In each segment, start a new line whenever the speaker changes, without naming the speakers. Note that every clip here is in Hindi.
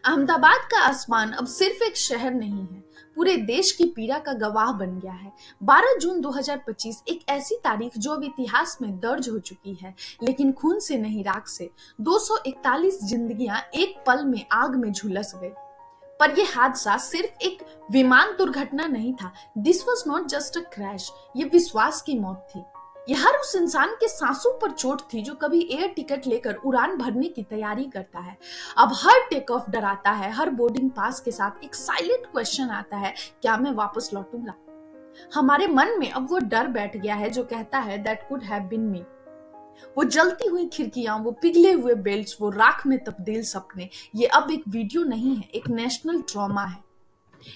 अहमदाबाद का आसमान अब सिर्फ एक शहर नहीं है, पूरे देश की पीड़ा का गवाह बन गया है। 12 जून 2025 एक ऐसी तारीख जो अब इतिहास में दर्ज हो चुकी है, लेकिन खून से नहीं राख से 241 जिंदगियां एक पल में आग में झुलस गई। पर यह हादसा सिर्फ एक विमान दुर्घटना नहीं था। This was not just a crash, ये विश्वास की मौत थी। यह हर उस इंसान के सांसों पर चोट थी जो कभी एयर टिकट लेकर उड़ान भरने की तैयारी करता है। अब हर टेक ऑफ डराता है, हर बोर्डिंग पास के साथ एक साइलेंट क्वेश्चन आता है, क्या मैं वापस लौटूंगा? हमारे मन में अब वो डर बैठ गया है जो कहता है दैट कुड हैव बीन मी। वो जलती हुई खिड़कियां, वो पिघले हुए बेल्ट्स, वो राख में तब्दील सपने, ये अब एक वीडियो नहीं है, एक नेशनल ट्रॉमा है।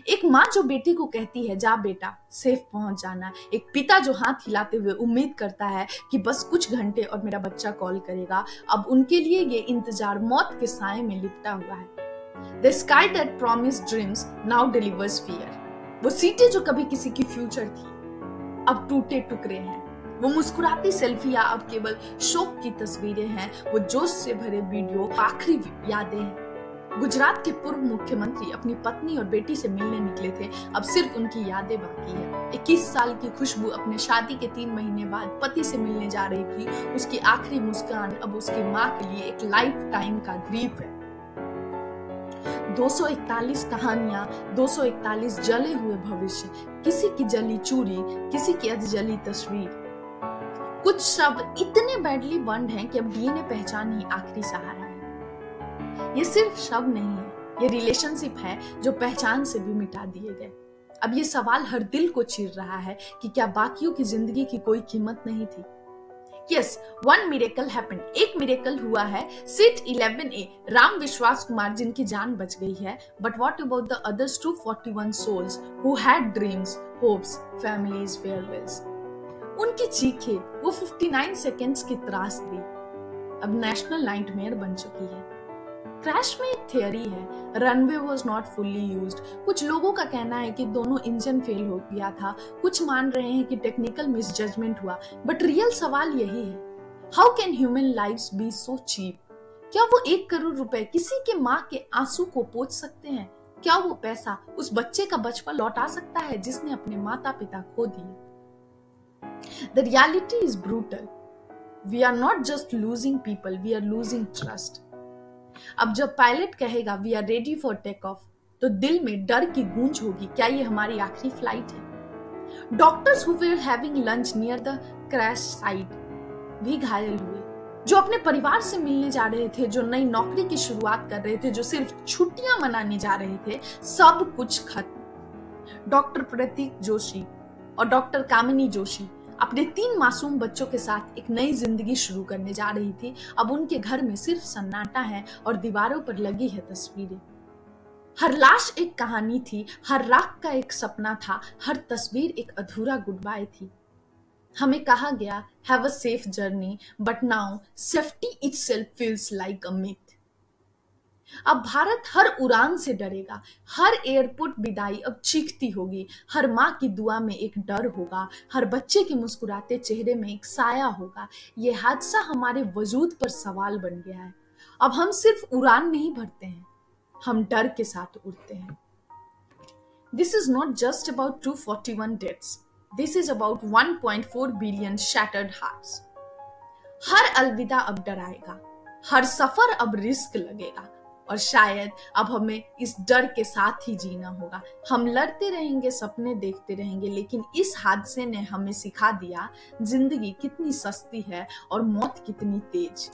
एक माँ जो बेटी को कहती है जा बेटा सेफ पहुंच जाना, एक पिता जो हाथ हिलाते हुए उम्मीद करता है कि बस कुछ घंटे और मेरा बच्चा कॉल करेगा। अब उनके लिए ये इंतजार मौत के साए में लिपटा हुआ है। The sky that promised dreams now delivers fear. वो सीटें जो कभी किसी की फ्यूचर थी अब टूटे टुकड़े हैं। वो मुस्कुराती सेल्फियां अब केवल शोक की तस्वीरें हैं। वो जोश से भरे वीडियो आखिरी यादें हैं। गुजरात के पूर्व मुख्यमंत्री अपनी पत्नी और बेटी से मिलने निकले थे, अब सिर्फ उनकी यादें बाकी है। 21 साल की खुशबू अपने शादी के 3 महीने बाद पति से मिलने जा रही थी। उसकी आखिरी मुस्कान अब उसकी माँ के लिए एक लाइफ टाइम का ग्रीफ है। 241 कहानियां, 241 जले हुए भविष्य, किसी की जली चूड़ी, किसी की अधजली तस्वीर। कुछ शब्द इतने बैडली बर्न्ड हैं कि अब डीएनए पहचान ही आखिरी सहारा है। ये सिर्फ शब्द नहीं है, ये रिलेशनशिप है जो पहचान से भी मिटा दिए गए। अब ये सवाल हर दिल को चीर रहा है कि क्या बाकियों की जिंदगी की कोई कीमत नहीं थी? Yes, one miracle happened. एक मिरेकल हुआ है। सीट 11A राम विश्वास कुमार जिनकी जान बच गई है। But what about the others 241 souls who had dreams, hopes, families, farewells? उनकी चीखें, वो 59 सेकेंड्स की त्रासदी अब नेशनल नाइटमेयर बन चुकी है। क्रैश में एक थियरी है, runway was not fully used. कुछ लोगों का कहना है कि दोनों इंजन फेल हो गया था, कुछ मान रहे हैं कि टेक्निकल मिसजजमेंट हुआ। बट रियल सवाल यही है, how can human lives be so cheap? क्या वो 1 करोड़ रुपए किसी के माँ के आंसू को पोंछ सकते हैं? क्या वो पैसा उस बच्चे का बचपन लौटा सकता है जिसने अपने माता पिता खो दिए? The reality is brutal. We are not just losing people, we are losing trust. अब जब पायलट कहेगा we are ready for take off, तो दिल में डर की गूंज होगी, क्या ये हमारी आखिरी फ्लाइट है? Doctors who were having lunch near the crash site भी घायल हुए, जो अपने परिवार से मिलने जा रहे थे, जो नई नौकरी की शुरुआत कर रहे थे, जो सिर्फ छुट्टियां मनाने जा रहे थे, सब कुछ खत्म। डॉक्टर प्रतीक जोशी और डॉक्टर कामिनी जोशी अपने 3 मासूम बच्चों के साथ एक नई जिंदगी शुरू करने जा रही थी। अब उनके घर में सिर्फ सन्नाटा है और दीवारों पर लगी है तस्वीरें। हर लाश एक कहानी थी, हर राख का एक सपना था, हर तस्वीर एक अधूरा गुड बाय थी। हमें कहा गया have a safe journey, but now safety itself feels like a myth. अब भारत हर उड़ान से डरेगा, हर एयरपोर्ट विदाई अब चीखती होगी, हर माँ की दुआ में एक डर होगा, हर बच्चे के मुस्कुराते चेहरे में एक साया होगा। ये हादसा हमारे वजूद पर सवाल बन गया है। अब हम सिर्फ उड़ान नहीं भरते हैं, हम डर के साथ उड़ते हैं। This is not just about 241 deaths. This is about 1.4 billion shattered hearts. हर अलविदा अब डराएगा, हर सफर अब रिस्क लगेगा, और शायद अब हमें इस डर के साथ ही जीना होगा। हम लड़ते रहेंगे, सपने देखते रहेंगे, लेकिन इस हादसे ने हमें सिखा दिया जिंदगी कितनी सस्ती है और मौत कितनी तेज।